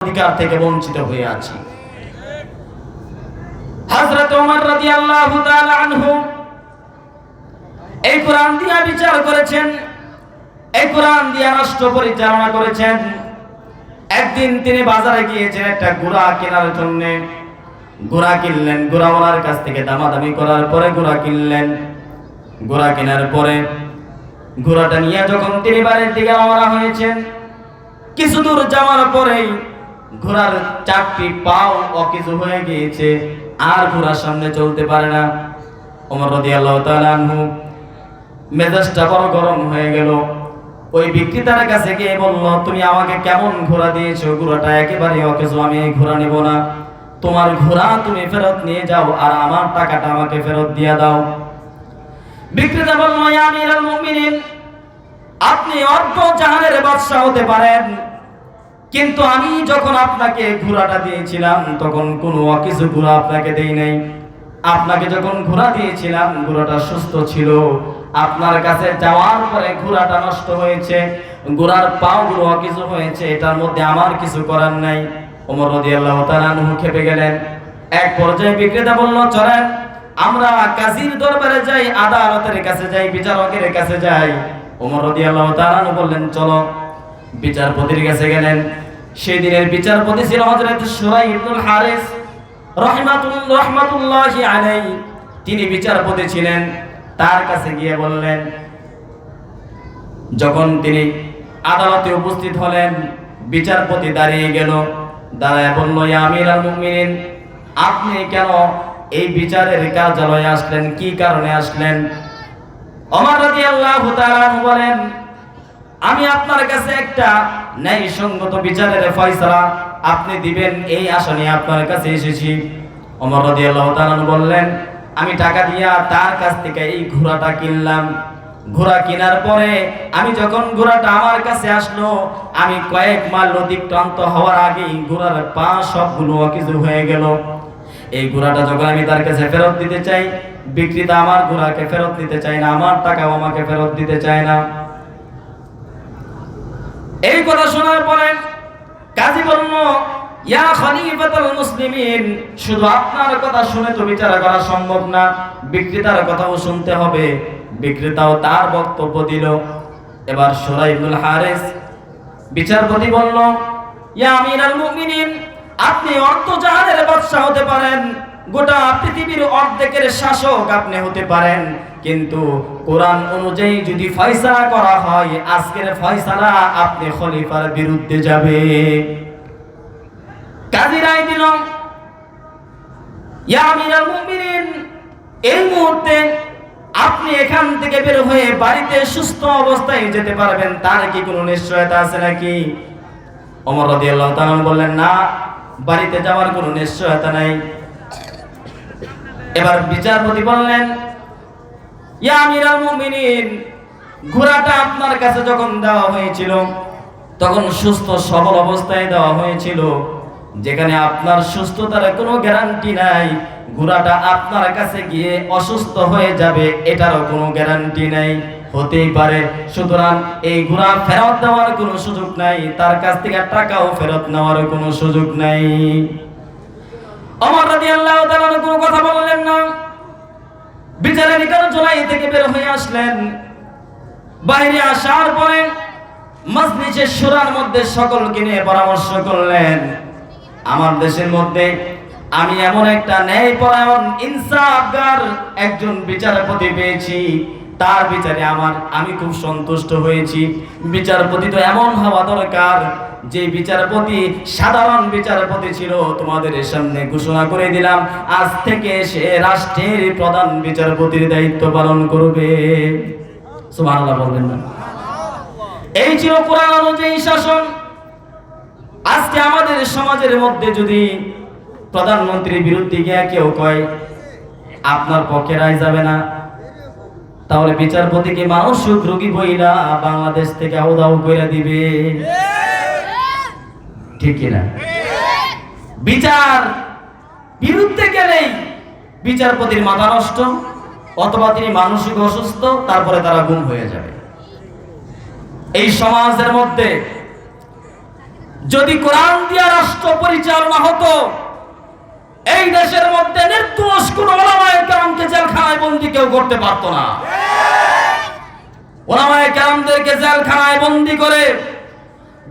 অধিকার থেকে বঞ্চিত হয়ে আছি। হযরত ওমর রাদিয়াল্লাহু তাআলা আনহু এই কোরআন দিয়ে বিচার করেছেন, এই কোরআন দিয়ে রাষ্ট্র পরিচালনা করেছেন। একদিন তিনি বাজারে গিয়েছেন একটা ঘোড়া কেনার জন্য। ঘোড়া কিনলেন, ঘোড়াওয়ালার কাছ থেকে দামাদামি করার পরে ঘোড়া কিনলেন। ঘোড়া কেনার পরে ঘোড়াটা নিয়ে যখন তিনি বাড়ির দিকে রওনা হয়েছেন, কিছু দূর যাওয়ার পরেই ঘোড়ার চারটি পাও অকেজো হয়ে গিয়েছে, আর ঘোড়ার সামনে চলতে পারে না। ওমর রাদিয়াল্লাহু তাআলা আনহু মেজাজটা বড় গরম হয়ে গেল। ওই বিক্রেতার কাছে গিয়ে বলল, তুমি আমাকে কেমন ঘোড়া দিয়েছো? ঘোড়াটা একেবারে অকেজো, আমি এই ঘোড়া নেব না। তোমার ঘোড়া তুমি ফেরত নিয়ে যাও, আর আমার টাকাটা আমাকে ফেরত দিয়ে দাও। বিক্রেতা বলল, ইয়া আমিরুল মুমিনিন, আপনি অর্ধ জাহানের বাদশা হতে পারেন, কিন্তু আমি যখন আপনাকে ঘোড়াটা দিয়েছিলাম তখন কোনো অকেজো ঘোড়া আপনাকে দেই নাই। আপনাকে যখন ঘোড়া দিয়েছিলাম ঘোড়াটা সুস্থ ছিল, আপনার কাছে যাওয়ার পরে ঘোড়াটা নষ্ট হয়েছে, ঘোড়ার পাগুলো অকেজো হয়েছে, এটার মধ্যে আমার কিছু করার নাই। ওমর রাদিয়াল্লাহু তাআলা আনহু খেপে গেলেন। এক পর্যায়ে বিক্রেতা বলল, চলেন আমরা কাজীর দরবারে যাই, আদালতের কাছে যাই, বিচারকের কাছে যাই। ওমর রাদিয়াল্লাহু তাআলা আনহু বললেন, চলো। বিচারপতির কাছে গেলেন। সেই দিনের বিচারপতি ছিল হযরত শুরাই ইবনুল হারিস রাহমাতুল্লাহি আলাইহি। তিনি বিচারপতি ছিলেন। তার কাছে গিয়ে বললেন, যখন তিনি আদালতে উপস্থিত হলেন, বিচারপতি দাঁড়িয়ে গেল। দাঁড়ায় বলল, ইয়া আমিরুল মুমিনিন, আপনি কেন এই বিচারের কার্যালয়ে আসলেন? কি কারণে আসলেন? ওমর রাদিয়াল্লাহু তাআলা বলেন, আমি আপনার কাছে একটা ন্যায়সঙ্গত বিচারের ফয়সালা আপনি দিবেন এই আশা নিয়ে আপনার কাছে এসেছি। ওমর রাদিয়াল্লাহু তাআলা বললেন, আমি টাকা দিয়া তার কাছ থেকে এই ঘোড়াটা কিনলাম। ঘোড়া কেনার পরে আমি যখন ঘোড়াটা আমার কাছে আসলো, আমি কয়েক মাইল অতিক্রান্ত হওয়ার আগেই ঘোড়ার পা সবগুলো অকেজো হয়ে গেল। এই ঘোড়াটা যখন আমি তার কাছে ফেরত দিতে চাই, বিক্রেতা আমার ঘোড়াকে ফেরত দিতে চায় না, আমার টাকাও আমাকে ফেরত দিতে চায় না। এই কথা শোনার পরে কাজী বলল, ইয়া খলিফাতুল মুসলিমিন, শুধু আপনার কথা শুনে তো বিচার করা সম্ভব না, বিক্রেতার কথাও শুনতে হবে। বিক্রেতাও তার বক্তব্য দিল। এবার শুরাই ইবনুল হারিস বিচারপতি বলল, ইয়া আমিরুল মুমিনিন, আপনি অর্ধ জাহানের বাদশা হতে পারেন, গোটা পৃথিবীর অর্ধেকের শাসক আপনি হতে পারেন, কিন্তু কোরআন অনুযায়ী যদি ফয়সালা করা হয়, আজকের ফয়সালা আপনি খলিফার বিরুদ্ধে যাবে। কাজী রায় দিল, ইয়া আমিরুল মুমিনিন, এই মুহূর্তে আপনি এখান থেকে বের হয়ে বাড়িতে সুস্থ অবস্থায় যেতে পারবেন, তার কি কোনো নিশ্চয়তা আছে নাকি? ওমর রাদিয়াল্লাহু তাআলা বললেন, না, বাড়িতে যাওয়ার কোনো নিশ্চয়তা নাই। এবার বিচারপতি বললেন, ইয়া আমিরুল মুমিনিন, ঘোড়াটা আপনার কাছে যখন দেওয়া হয়েছিল তখন সুস্থ সবল অবস্থায় দেওয়া হয়েছিল, যেখানে আপনার সুস্থতার কোনো গ্যারান্টি নাই। ঘোড়াটা আপনার কাছে গিয়ে অসুস্থ হয়ে যাবে, এটারও কোনো গ্যারান্টি নাই, হতেই পারে। সুতরাং এই ঘোড়া ফেরত দেওয়ার কোনো সুযোগ নাই, তার কাছ থেকে টাকাও ফেরত নেওয়ার কোনো সুযোগ নাই। ওমর রাদিয়াল্লাহু তাআলা কোনো কথা বললেন না। বিচারের কার্যালয় থেকে বের হয়ে আসলেন। বাইরে আসার পরে মজলিসে শুরার মধ্যে সকলকে নিয়ে পরামর্শ করলেন, আমার দেশের মধ্যে আমি এমন একটা ন্যায়পরায়ণ ইনসাফগার একজন বিচারপতি পেয়েছি, তার বিচারে আমি খুব সন্তুষ্ট হয়েছি। বিচারপতি তো এমন হওয়া দরকার যে বিচারপতি সাধারণ বিচারপতি ছিল, তোমাদের সামনে ঘোষণা করে দিলাম, আজ থেকে সে রাষ্ট্রের প্রধান বিচারপতির দায়িত্ব পালন করবে। সুবহানাল্লাহ বলবেন না? এই ছিল কোরআন অনুযায়ী শাসন। আজকে আমাদের সমাজের মধ্যে যদি প্রধানমন্ত্রীর বিরুদ্ধে গিয়ে কেউ কয় আপনার পক্ষে রায় যাবে না, তাহলে বিচারপতিকে মানসিক রোগী বইলা বাংলাদেশ থেকে আউদাউ করে দিবে, ঠিক কিনা? বিচার বিরুদ্ধে গেলেই বিচারপতির মাথা নষ্ট, অথবা তিনি মানসিক অসুস্থ, তারপরে তারা গুম হয়ে যাবে। এই সমাজের মধ্যে যদি কোরআন দিয়া রাষ্ট্র পরিচালনা হতো, এই দেশের মধ্যে নির্দোষ কোন ওলামায়ে কেরামকে জেলখানায় বন্দী কেউ করতে পারতো না। ওলামায়ে কেরামদেরকে জেলখানায় বন্দী করে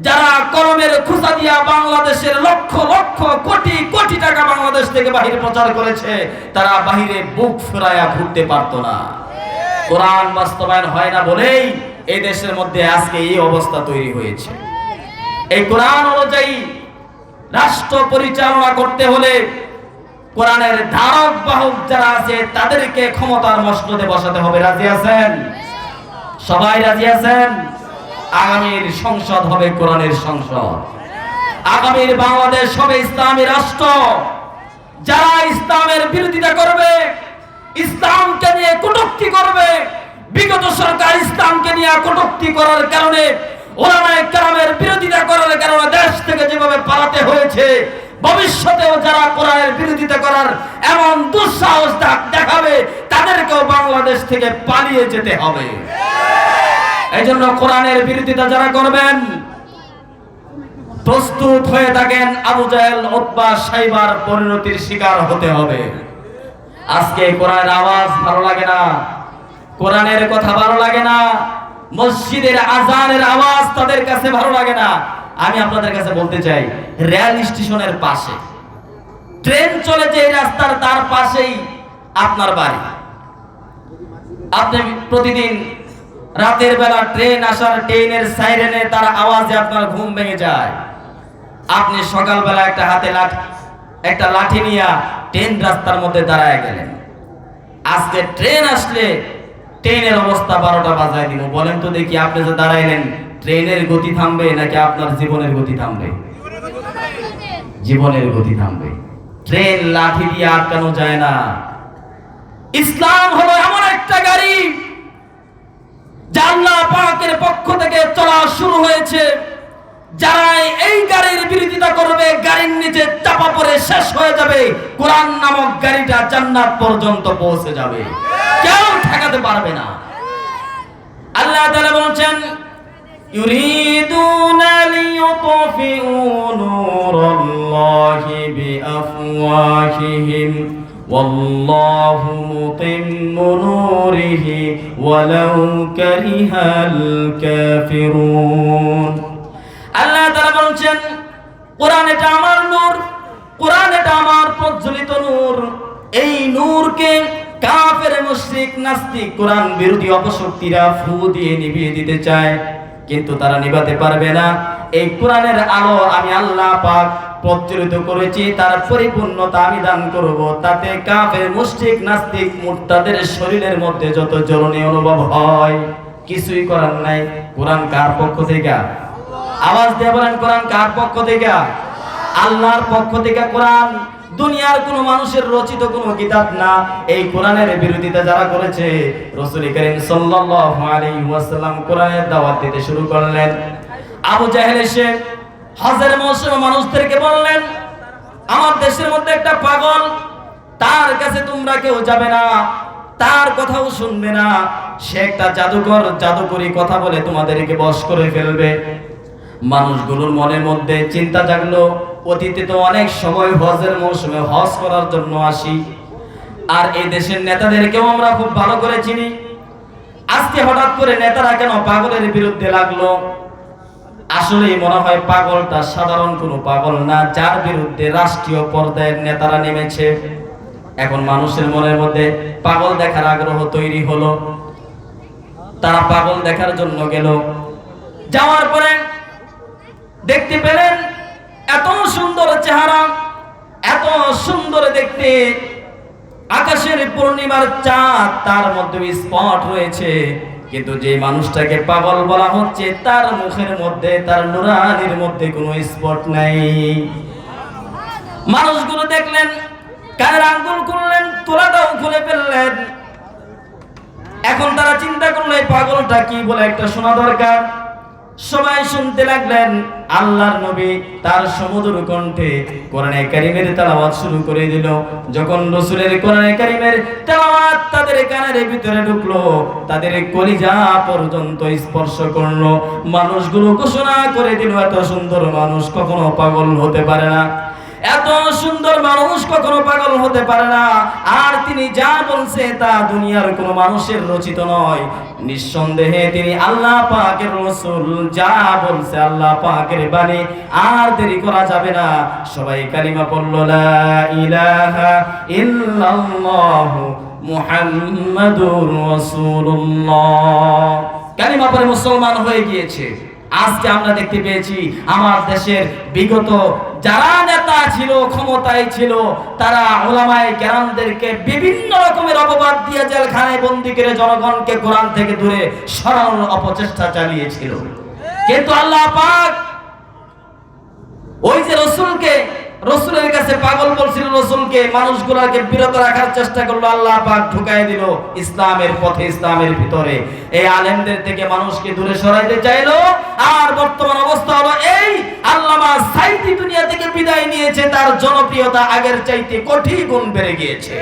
যারা কলমের খোঁচা দিয়া বাংলাদেশের লক্ষ লক্ষ কোটি কোটি টাকা বাংলাদেশ থেকে বাহিরে প্রচার করেছে, তারা বাহিরে বুক ফেরায়া ঘুরতে পারতো না। কোরআন বাস্তবায়ন হয় না বলেই এই দেশের মধ্যে আজকে এই অবস্থা তৈরি হয়েছে। এই কোরআন অনুযায়ী রাষ্ট্র পরিচালনা করতে হলে কোরআনের ধারক বাহক যারা আছে তাদেরকে ক্ষমতার মসনদে বসাতে হবে। রাজি আছেন? সবাই রাজি আছেন? আগামীর সংসদ হবে কোরআনের সংসদ। আগামীর বাংলাদেশ হবে ইসলামী রাষ্ট্র। যারা ইসলামের বিরোধিতা করবে, ইসলামকে নিয়ে কটূক্তি করবে, বিগত সরকার ইসলামকে নিয়ে কটূক্তি করার কারণে, ওলামায়ে কেরামের বিরোধিতা করার কারণে দেশ থেকে যেভাবে পালাতে হয়েছে, ভবিষ্যতেও যারা কোরআনের বিরোধিতা করার এমন দুঃসাহস দেখাবে তাদেরকেও বাংলাদেশ থেকে পালিয়ে যেতে হবে। এই জন্য কোরআনের বিরোধিতা যারা করবেন প্রস্তুত হয়ে থাকেন আবু জাহেল, উতবা, সাইবার পরিণতির শিকার হতে হবে। আজকে কোরআনের আওয়াজ ভালো লাগে না, কোরআনের কথা ভালো লাগে না, মসজিদের আজানের আওয়াজ তাদের কাছে ভালো লাগে না। আমি আপনাদের কাছে বলতে চাই, রেল স্টেশনের পাশে ট্রেন চলে যে রাস্তার তার পাশেই আপনার বাড়ি। আপনি প্রতিদিন রাতের বেলা ট্রেন আসার ট্রেনের সাইরেনে তার আওয়াজে আপনার ঘুম ভেঙে যায়। আপনি সকালবেলা একটা লাঠি নিয়ে ট্রেন রাস্তার মধ্যে দাঁড়ায় গেলেন। আজকে ট্রেন আসলে ট্রেনের অবস্থা 12টা বাজায় দিব। বলেন তো দেখি, আপনি যে দাঁড়াইলেন, ট্রেনের গতি থামবে নাকি আপনার জীবনের গতি থামবে? জীবনের গতি থামবে। ট্রেন লাঠি দিয়ে আটকানো যায় না। ইসলাম হলো এমন একটা গাড়ি যা আল্লাহ পাকের পক্ষ থেকে চলা শুরু হয়েছে। যারা এই গাড়ির বিরোধিতা করবে, গাড়ির নিচে চাপা পড়ে শেষ হয়ে যাবে। কোরআন নামক গাড়িটা জান্নাত পর্যন্ত পৌঁছে যাবে, কেউ ঠেকাতে পারবে না। আল্লাহ তাআলা বলেন, ইউরিদুনা লিইউতফিউ নূরাল্লাহি বিআফওয়াহিহিম ওয়াল্লাহু মুতিম্মু নূরিহি ওয়ালাউ কারিহাল কাফিরুন। আল্লাহ তাআলা বলেন, কোরআন এটা আমার নূর, কোরআন এটা আমার প্রজ্বলিত নূর। এই নূরকে কাফের, মুশরিক, নাস্তিক, কোরআন বিরোধী অপশক্তিরা ফু দিয়ে নিভিয়ে দিতে চায়, কিন্তু তারা নিভাতে পারবে না। এই কোরআনের আলো আমি আল্লাহ পাক প্রজ্বলিত করেছি, তার পরিপূর্ণতা আমি দান করব। তাতে কাফের, মুশরিক, নাস্তিক, মুরতাদের শরীরের মধ্যে যত জ্বলনি অনুভব হয়, কিছুই করার নাই। কোরআন কার পক্ষ থেকে? আওয়াজ দিয়ে বলেন, কোরআন কার পক্ষ থেকে? আল্লাহর পক্ষ থেকে কোরআন। দুনিয়ার কোন মানুষের রচিত কোন কিতাব না। এই কোরআনের বিরোধিতা যারা করেছে, রাসূল করিম সাল্লাল্লাহু আলাইহি ওয়াসাল্লাম কোরআনের দাওয়াত দিতে শুরু করলেন। আবু জাহেল এসে হজের মৌসুমে মানুষদেরকে বললেন, আমার দেশের মধ্যে একটা পাগল, তার কাছে তোমরা কেউ যাবে না, তার কথাও শুনবে না। সে একটা জাদুকর, জাদুকরি কথা বলে তোমাদেরকে বশ করে ফেলবে। মানুষগুলোর মনের মধ্যে চিন্তা জাগলো, অতীতে তো অনেক সময় হজের মৌসুমে হজ করার জন্য আসি, আর এই দেশের নেতাদেরকেও আমরা খুব ভালো করে চিনি। আজকে হঠাৎ করে নেতারা কেন পাগলের বিরুদ্ধে লাগলো? আসলেই মনে হয় পাগলটা সাধারণ কোনো পাগল না, যার বিরুদ্ধে রাষ্ট্রীয় পর্যায়ের নেতারা নেমেছে। এখন মানুষের মনের মধ্যে পাগল দেখার আগ্রহ তৈরি হলো। তারা পাগল দেখার জন্য গেল। যাওয়ার পরে দেখতে পেলেন এত সুন্দর চেহারা, এত সুন্দর দেখতে, আকাশের পূর্ণিমার চাঁদ তার মধ্যে স্পট রয়েছে, কিন্তু যে মানুষটাকে পাগল বলা হচ্ছে তার মুখের মধ্যে, তার নুরানির মধ্যে কোনো স্পট নাই। মানুষগুলো দেখলেন, কানের আঙ্গুল খুললেন, তোলাটাও খুলে ফেললেন। এখন তারা চিন্তা করলো এই পাগলটা কি বলে একটা শোনা দরকার। সবাই শুনতে লাগলেন আল্লাহর নবী তার সুমধুর কণ্ঠে কোরআনে কারীমের তেলাওয়াত শুরু করে দিল। যখন রাসূলের কোরআনে কারীমের তেলাওয়াত তাদের কানের ভিতরে ঢুকলো, তাদের কলিজা পর্যন্ত স্পর্শ করলো, মানুষগুলো ঘোষণা করে দিল, এত সুন্দর মানুষ কখনো পাগল হতে পারে না, এত সুন্দর মানুষ কখনো পাগল হতে পারে না। আর তিনি যা বলছে তা দুনিয়ার কোনো মানুষের রচিত নয়, নিঃসন্দেহে তিনি আল্লাহ পাকের রাসূল, যা বলছে আল্লাহ পাকের বাণী। আর দেরি করা যাবে না, সবাই কালিমা পড়ল, লা ইলাহা ইল্লাল্লাহ মুহাম্মাদুর রাসূলুল্লাহ। কালিমা পড়ে মুসলমান হয়ে গিয়েছে। আজকে আমরা দেখতে পেয়েছি আমার দেশের বিগত যারা নেতা ছিল, ক্ষমতায় ছিল, তারা উলামায়ে কেরামদেরকে বিভিন্ন রকমের অপবাদ দিয়ে জেলখানায় বন্দী করে জনগণকে কোরআন থেকে দূরে সরানোর অপচেষ্টা চালিয়েছিল। কিন্তু আল্লাহ পাক ওই যে রসুলের কাছে পাগল বলছিল, রসুলকে মানুষগুলোকে বিরত রাখার চেষ্টা করলো, আল্লাহ পাক ঢুকায় দিল ইসলামের পথে, ইসলামের ভিতরে। এই আলেমদের থেকে মানুষকে দূরে সরাইতে চাইলো। আর বর্তমান অবস্থা হলো এই, আল্লামা সাইদি দুনিয়া থেকে বিদায় নিয়েছে, তার জনপ্রিয়তা আগের চাইতে কোটি গুণ বেড়ে গিয়েছে।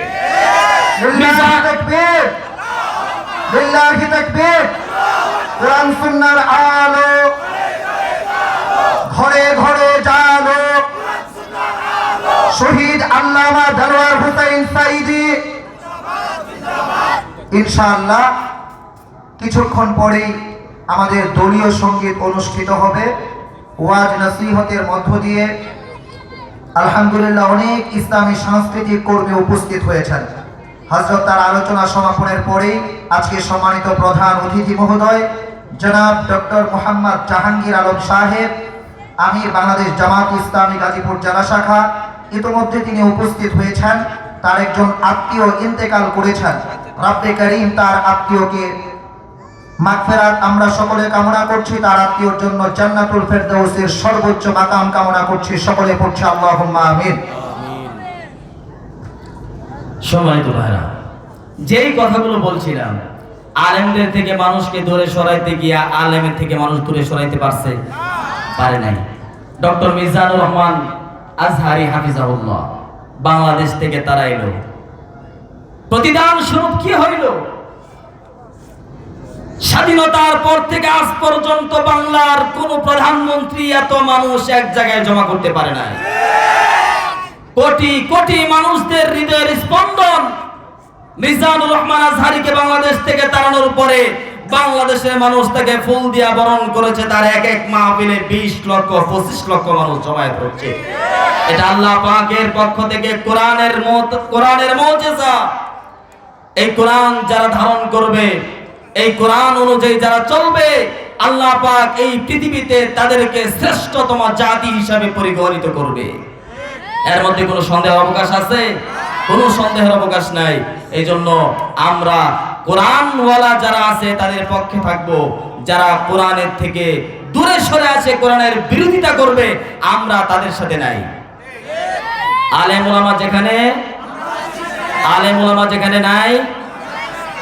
লিল্লাহি তাকবীর, লিল্লাহি তাকবীর। কোরআন সুন্নাহর আলো ঘরে ঘরে জালো, শহীদ আল্লামা দেলোয়ার হোসেন সাইদি ইনশাআল্লাহ কিছুক্ষণ পরেই আমাদের দলীয় সঙ্গীত অনুষ্ঠিত হবে। ওয়াজ নসিহতের মধ্য দিয়ে আলহামদুলিল্লাহ অনেক ইসলামী সাংস্কৃতিক কর্মী উপস্থিত হয়েছেন। হযরত তার আলোচনা সমাপনের পরেই আজকে সম্মানিত প্রধান অতিথি মহোদয় জনাব ডক্টর মোহাম্মদ জাহাঙ্গীর আলম সাহেব, আমির বাংলাদেশ জামাত ইসলামী গাজীপুর জেলা শাখা, ইতিমধ্যে তিনি উপস্থিত হয়েছেন। তার একজন আত্মীয় ইন্তেকাল করেছেন, রব্বে করিম তার আত্মীয়কে মাগফিরাত আমরা সকলে কামনা করছি, তার আত্মীয়র জন্য জান্নাতুল ফেরদাউসের সর্বোচ্চ মাকাম কামনা করছি। সকলে পড়ছি আল্লাহুম্মা আমিন। সম্মানিত ভাইরা, যেই কথাগুলো বলছিলাম, আলেমদের থেকে মানুষকে দূরে সরাইতে গিয়া আলেমের থেকে মানুষ দূরে সরাইতে পারে নাই। ডক্টর মিজানুর রহমান আজহারি হাফিজাহুল্লাহ বাংলাদেশ থেকে তারা এলো, প্রতিদান স্বরূপ কি হইল? স্বাধীনতার পর থেকে আজ পর্যন্ত বাংলার কোন প্রধানমন্ত্রী এত মানুষ এক জায়গায় জমা করতে পারে নাই। কোটি কোটি মানুষদের হৃদয়ের স্পন্দন মিজানুর রহমান আজহারিকে বাংলাদেশ থেকে তাড়ানোর পরে বাংলাদেশের মানুষ তাকে ফুল দিয়া বরণ করেছে। তার এক এক মাহফিলে 20 লক্ষ 25 লক্ষ মানুষ জমায়েত হচ্ছে। এটা আল্লাহ পাকের পক্ষ থেকে কোরআনের মুজিজা। এই কোরআন যারা ধারণ করবে, এই কোরআন অনুযায়ী যারা চলবে, আল্লাহ পাক এই পৃথিবীতে তাদেরকে শ্রেষ্ঠতম জাতি হিসাবে পরিগণিত করবে। এর মধ্যে কোনো সন্দেহের অবকাশ আছে? কোনো সন্দেহের অবকাশ নাই। এই জন্য আমরা কোরআনওয়ালা যারা আছে তাদের পক্ষে থাকবো, যারা কোরআনের থেকে দূরে সরে আছে, কোরআনের বিরোধিতা করবে, আমরা তাদের সাথে নাই। আলেম ওলামা যেখানে নাই,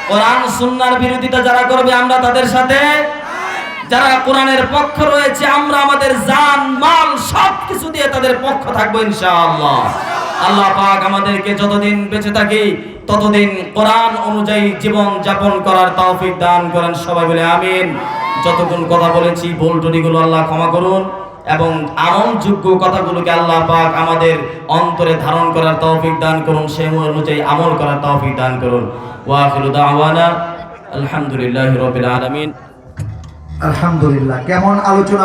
কোরআন সুন্নাহর বিরোধিতা যারা করবে আমরা তাদের সাথে। যারা কোরআনের পক্ষ রয়েছে আমরা আমাদের জান মাল সবকিছু দিয়ে তাদের পক্ষ থাকবো ইনশাআল্লাহ। আল্লাহ পাক আমাদেরকে যতদিন বেঁচে থাকি ততদিন কোরআন অনুযায়ী জীবন যাপন করার তৌফিক দান করেন। সবাই বলে আমিন। যতক্ষণ কথা বলেছি ভুল ত্রুটিগুলো আল্লাহ ক্ষমা করুন এবং আমলযোগ্য কথাগুলোকে আল্লাহ পাক আমাদের অন্তরে ধারণ করার তৌফিক দান করুন, সেই অনুযায়ী আমল করার তৌফিক দান করুন। ওয়া আখিরু দাওয়ানা আলহামদুলিল্লাহি রাব্বিল আলামিন। আলহামদুলিল্লাহ। কেমন আলোচনা!